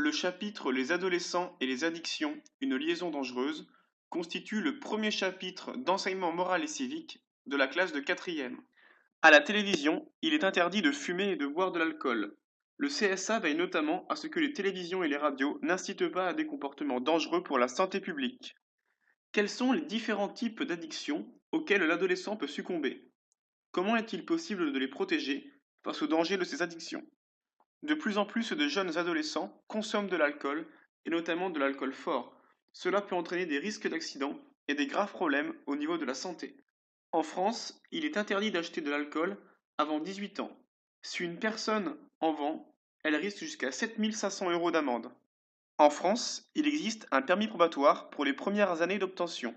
Le chapitre Les adolescents et les addictions, une liaison dangereuse constitue le premier chapitre d'enseignement moral et civique de la classe de quatrième. À la télévision, il est interdit de fumer et de boire de l'alcool. Le CSA veille notamment à ce que les télévisions et les radios n'incitent pas à des comportements dangereux pour la santé publique. Quels sont les différents types d'addictions auxquels l'adolescent peut succomber? Comment est-il possible de les protéger face aux dangers de ces addictions? De plus en plus de jeunes adolescents consomment de l'alcool, et notamment de l'alcool fort. Cela peut entraîner des risques d'accident et des graves problèmes au niveau de la santé. En France, il est interdit d'acheter de l'alcool avant 18 ans. Si une personne en vend, elle risque jusqu'à 7 500 € d'amende. En France, il existe un permis probatoire pour les premières années d'obtention.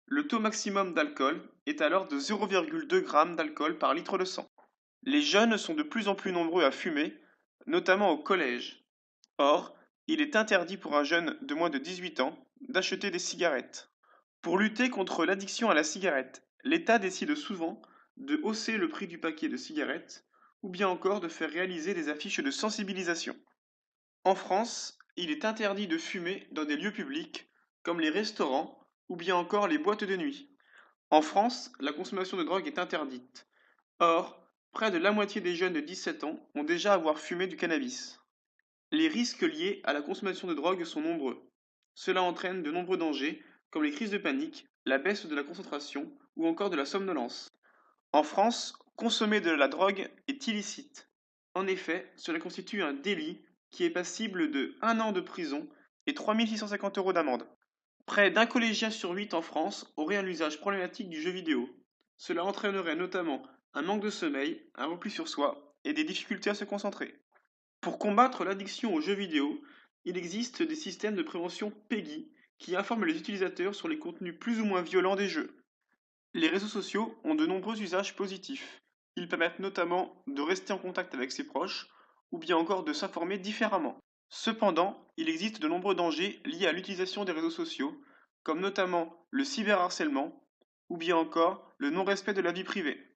Le taux maximum d'alcool est alors de 0,2 g d'alcool par litre de sang. Les jeunes sont de plus en plus nombreux à fumer, notamment au collège. Or, il est interdit pour un jeune de moins de 18 ans d'acheter des cigarettes. Pour lutter contre l'addiction à la cigarette, l'État décide souvent de hausser le prix du paquet de cigarettes ou bien encore de faire réaliser des affiches de sensibilisation. En France, il est interdit de fumer dans des lieux publics comme les restaurants ou bien encore les boîtes de nuit. En France, la consommation de drogue est interdite. Or, près de la moitié des jeunes de 17 ans ont déjà avoir fumé du cannabis. Les risques liés à la consommation de drogue sont nombreux. Cela entraîne de nombreux dangers, comme les crises de panique, la baisse de la concentration ou encore de la somnolence. En France, consommer de la drogue est illicite. En effet, cela constitue un délit qui est passible de 1 an de prison et 3 650 € d'amende. Près d'un collégien sur 8 en France aurait un usage problématique du jeu vidéo. Cela entraînerait notamment un manque de sommeil, un repli sur soi et des difficultés à se concentrer. Pour combattre l'addiction aux jeux vidéo, il existe des systèmes de prévention PEGI qui informent les utilisateurs sur les contenus plus ou moins violents des jeux. Les réseaux sociaux ont de nombreux usages positifs. Ils permettent notamment de rester en contact avec ses proches ou bien encore de s'informer différemment. Cependant, il existe de nombreux dangers liés à l'utilisation des réseaux sociaux, comme notamment le cyberharcèlement ou bien encore le non-respect de la vie privée.